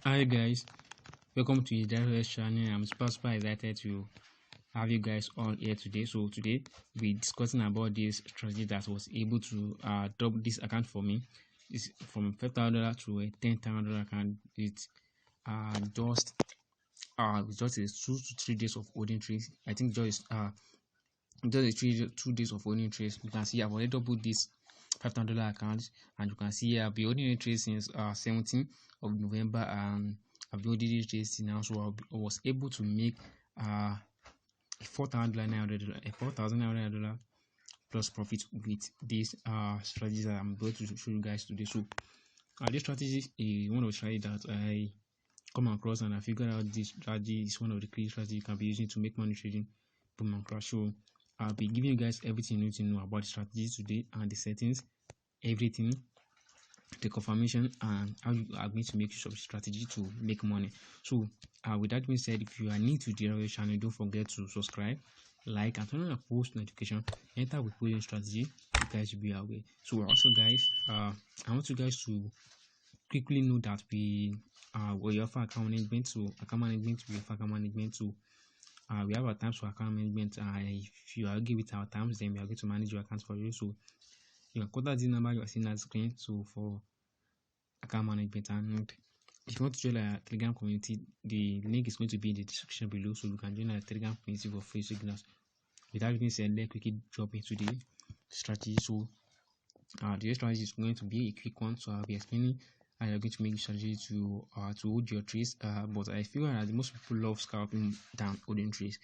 Hi guys, welcome to the Direct channel. I'm super excited to have you guys on here today. So today we're discussing about this strategy that was able to double this account for me. It's from $5,000 to a $10,000 account. It's just just a 2 to 3 days of holding trades. I think just a 2 days of holding trades. You can see I've already doubled this $5,000 account, and you can see I've been holding trades since 17th of November, and I've been holding trades now. So I was able to make $4,900 plus profit with this strategies that I'm going to show you guys today. So this strategy is one of the strategies that I come across, and I figured out this strategy is one of the key strategies you can be using to make money trading boom and crash. So I'll be giving you guys everything you need to know about the strategies today, and the settings, everything, the confirmation, and how you are going to make use of strategy to make money. So with that being said, if you are new to the channel, don't forget to subscribe, like, and turn on your post notification. Enter with pulling strategy, you guys will be aware. So also guys, I want you guys to quickly know that we offer account management. So account management, we offer account management. So we have our terms for account management. If you agree with our terms, then we are going to manage your account for you. So you can contact the number you are seeing on the screen. So for account management, and if you want to join our Telegram community, the link is going to be in the description below. So you can join our Telegram community for free signals. With that being said, let's quickly jump into the strategy. So the strategy is going to be a quick one. So I'll be explaining how you're going to make strategy to hold your trades. But I feel that most people love scalping than holding trades,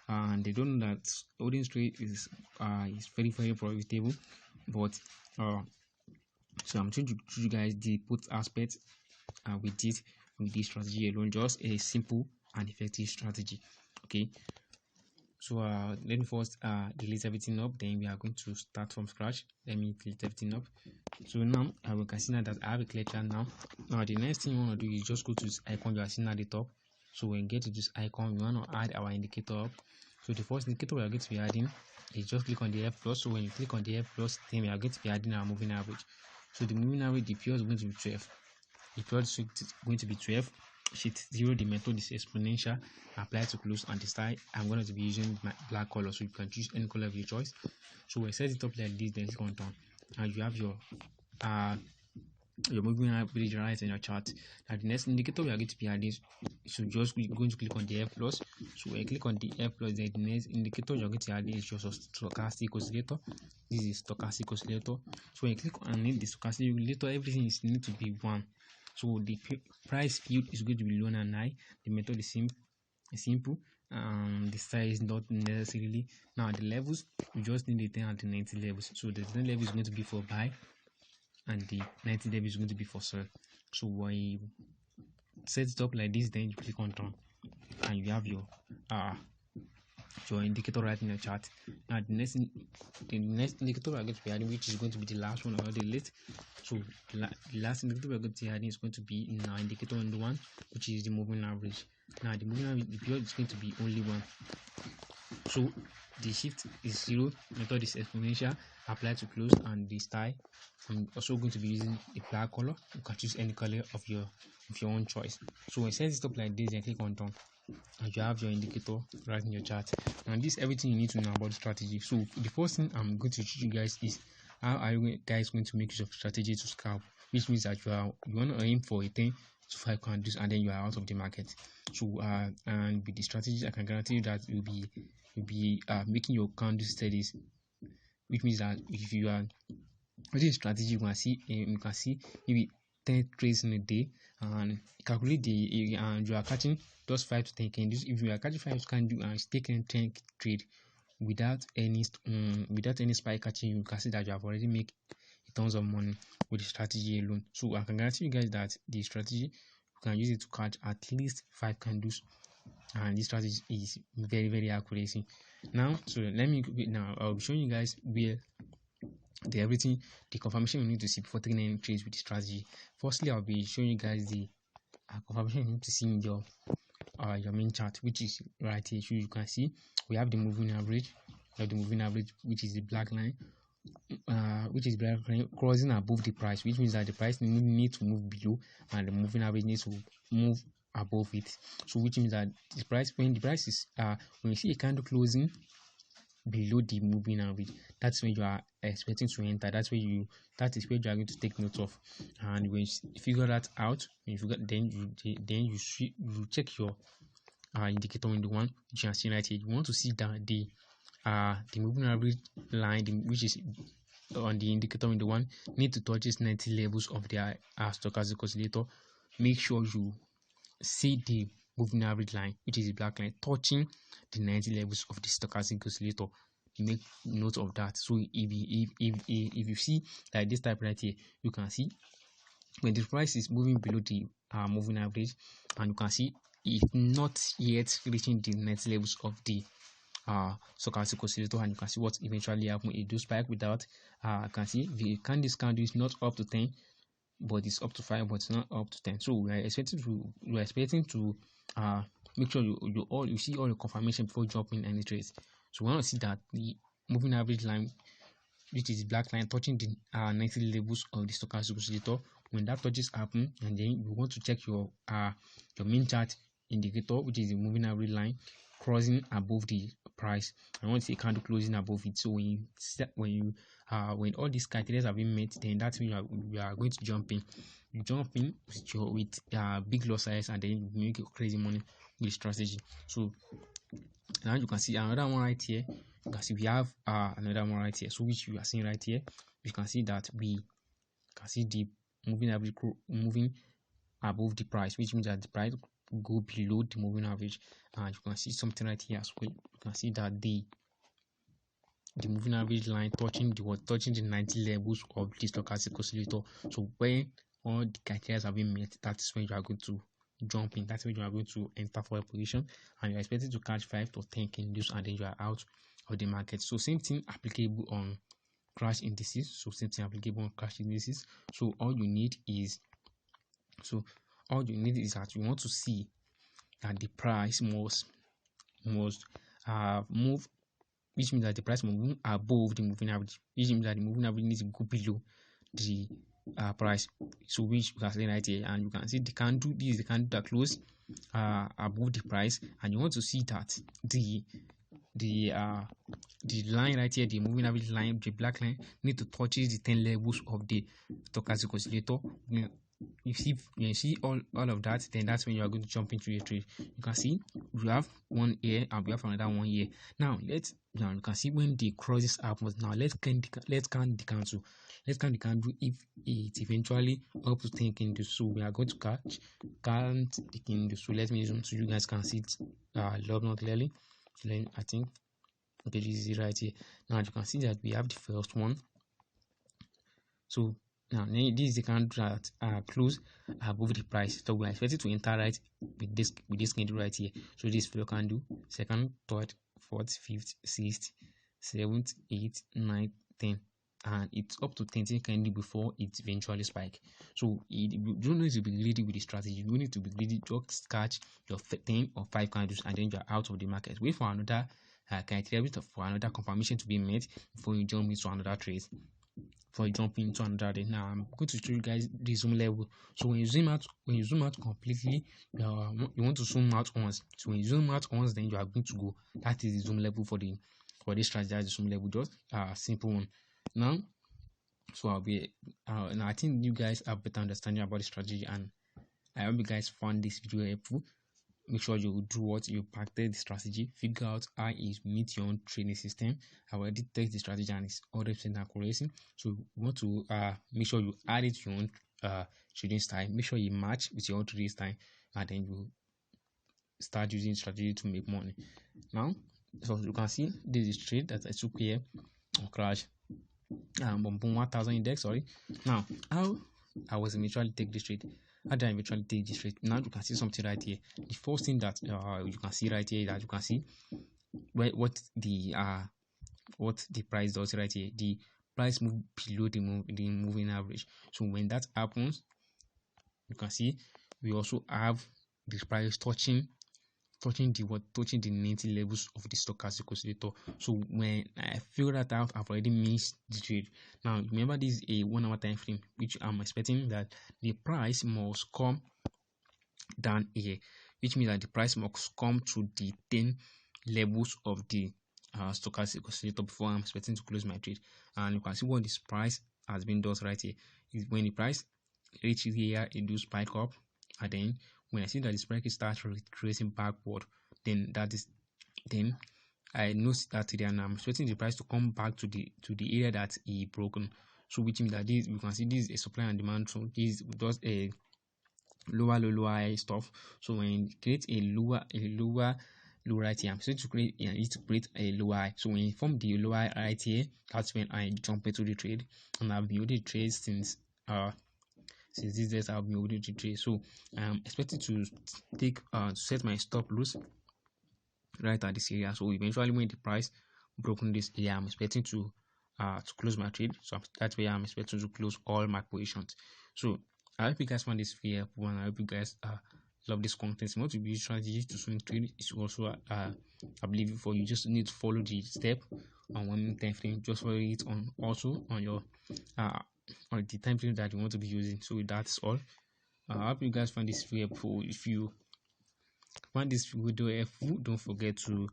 and they don't know that holding trade is very profitable. But so I'm trying to show you guys the put aspect with this strategy alone, just a simple and effective strategy. Okay, so let me first delete everything up, then we are going to start from scratch. Let me delete everything up. So now I will consider that I have a clear chart now. Now the next thing you want to do is just go to this icon you are seeing at the top. So when you get to this icon, we want to add our indicator up. So the first indicator we are going to be adding is just click on the F plus. So when you click on the F plus, then we are going to be adding our moving average. So the moving average, the period is going to be 12. The period is going to be 12. Sheet 0, the method is exponential. Apply to close, and the style I'm going to be using my black color, so you can choose any color of your choice. So we set it up like this, then click on turn, and you have your moving average right in your chart. Now the next indicator we are going to be adding, so just going to click on the F plus. So when you click on the F plus, then the next indicator you're going to add is your stochastic oscillator. This is stochastic oscillator. So when you click on the stochastic oscillator, everything is need to be 1. So the price field is going to be low and high. The method is simple. The size is not necessarily. Now the levels, we just need the 10 and the 90 levels. So the 10 level is going to be for buy, and the 90 level is going to be for sell. So when you set it up like this, then you click on turn, and you have your indicator right in your chart. Now the next indicator we are going to be adding, which is going to be the last one or the list. So the last indicator we are going to be adding is going to be in our indicator on the one, which is the moving average. Now the moving average, the period is going to be only 1. So the shift is 0, method is exponential, apply to close, and the style I'm also going to be using a black color. You can choose any color of your own choice. So when you set it up like this, then click on turn, and you have your indicator right in your chart. And this is everything you need to know about the strategy. So the first thing I'm going to teach you guys is how are you guys going to make use of strategy to scalp, which means that you want to aim for a 10 to 5 candles, and then you are out of the market. So and with the strategy, I can guarantee you that you'll be making your candle studies, which means that if you are using strategy, you can see maybe 10 trades in a day, and calculate the and you are catching just 5 to 10 candles. If you are catching 5 candles and taking 10 trade without any spike catching, you can see that you have already made tons of money with the strategy alone. So I can guarantee you guys that the strategy, you can use it to catch at least 5 candles, and this strategy is very accurate. Now, so I'll be showing you guys where the confirmation you need to see before taking any trades with the strategy. Firstly, I'll be showing you guys the confirmation you need to see in your main chart, which is right here. So you can see we have the moving average. We have the moving average, which is the black line. which is crossing above the price, which means that the price need to move below and the moving average needs to move above it. So which means that the price, when the price is when you see a candle closing below the moving average, that's when you are expecting to enter. That is where you are going to take note of. And when you figure that out, then you check your indicator window one, which you can see right here. You want to see that the moving average line, which is on the indicator window one, need to touch its 90 levels of their stochastic oscillator. Make sure you see the moving average line, which is the black line, touching the 90 levels of the stochastic oscillator. You make note of that. So if you see like this type right here, you can see when the price is moving below the moving average, and you can see it's not yet reaching the 90 levels of the stochastic oscillator, and you can see what eventually happen. It do spike without you can see the candle is not up to 10, but it's up to 5, but it's not up to 10. So we are expecting to make sure you see all the confirmation before jumping any trades. So we want to see that the moving average line, which is the black line, touching the 90 levels of the stochastic oscillator. When that touches happen, and then you want to check your main chart indicator, which is the moving average line, crossing above the price. I want to see candle closing above it. So when all these criteria have been met, then that's when you are going to jump in. You jump in with big loss size, and then you make crazy money with strategy. So now you can see another one right here. You can see we have another one right here. So which you are seeing right here, you can see that we can see the moving average moving above the price, which means that the price go below the moving average. And you can see something right here as well. You can see that the moving average line touching the 90 levels of the stochastic oscillator. So when all the criteria have been met, that's when you are going to jump in. That's when you are going to enter for a position, and you're expected to catch 5 to 10 candles, and then you are out of the market. So same thing applicable on crash indices. So all you need is that you want to see that the price must move, which means that the price must move above the moving average, which means that the moving average needs to go below the price. So which you can see right here, and you can see the candle. This is the candle that closed above the price, and you want to see that the line right here, the moving average line, the black line, need to touch the 10 levels of the stochastic oscillator. You see all of that, then that's when you are going to jump into your trade. You can see we have one here and we have another one here. Now you can see when the crosses happens. Now let's count the candle. Let's count the candle if it's eventually up to 10 candles. So we are going to count the candles. So let me zoom so you guys can see it a lot more clearly. So then I think okay, this is right here. Now you can see that we have the first one. So now this is the candle that close above the price. So we are expected to enter right with this candle right here. So this first candle, second, third, fourth, fifth, sixth, seventh, eighth, ninth, 10, and it's up to 10 candle before it eventually spike. So you don't need to be greedy with the strategy. You don't need to be greedy. Just catch your 10 or 5 candles, and then you are out of the market. Wait for another criteria, for another confirmation to be met before you jump into another trade. Now I'm going to show you guys the zoom level. So when you zoom out completely, you want to zoom out once. So when you zoom out once, then you are going to go. That is the zoom level for this strategy. That's the zoom level, just a simple one. Now, so now I think you guys have better understanding about the strategy, and I hope you guys found this video helpful. Make sure you do what you practice the strategy, figure out how it meets your own training system. I already test the strategy and it's 100% accuracy. So you want to make sure you add it to your own trading style. Make sure you match with your own trading style, and then you start using strategy to make money. Now, so you can see this is trade that I took here on crash. Boom 1000 index. Sorry. Now, how I was eventually take this trade. How did I eventually take this trade? Now you can see something right here. The first thing that you can see right here is that you can see what the price does right here. The price move below the moving average. So when that happens, you can see we also have this price touching touching the 90 levels of the stochastic oscillator. So when I figure that out, I've already missed the trade. Now remember, this is a 1 hour time frame, which I'm expecting that the price must come down here, which means that the price must come to the 10 levels of the stochastic oscillator before I'm expecting to close my trade. And you can see what this price has been does right here is when the price reaches here, it do spike up, and then when I see that the spike starts retracing backward, then I notice that today, and I'm expecting the price to come back to the area that is broken. So which means that this, you can see this is a supply and demand. So this does a lower low high stuff. So when it creates a lower right here, I'm going to create a lower high. So when you form the lower high right here, that's when I jump into the trade, and I've been holding the trade since these days. I've been holding the trade. So I'm expecting to take set my stop loss right at this area. So eventually when the price broken this area, I'm expecting to close my trade. So that's where I'm expecting to close all my positions. So I hope you guys found this very helpful, and I hope you guys love this content. If you want to use strategy to swing trade, it's also I believe for you just need to follow the step on 1 minute time frame. Just follow it on also on your on the time frame that you want to be using. So that's all. I hope you guys find this very helpful. If you find this video helpful, don't forget to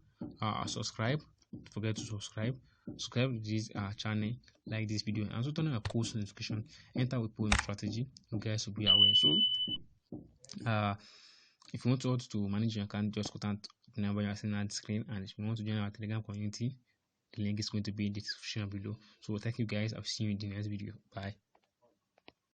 subscribe. Subscribe to this channel, like this video, and also turn on a post notification. Enter with Poem Strategy. You guys will be aware. So if you want to manage your account, just contact the number you're seeing on the screen. And if you want to join our Telegram community, the link is going to be in the description below. So thank you guys. I'll see you in the next video. Bye.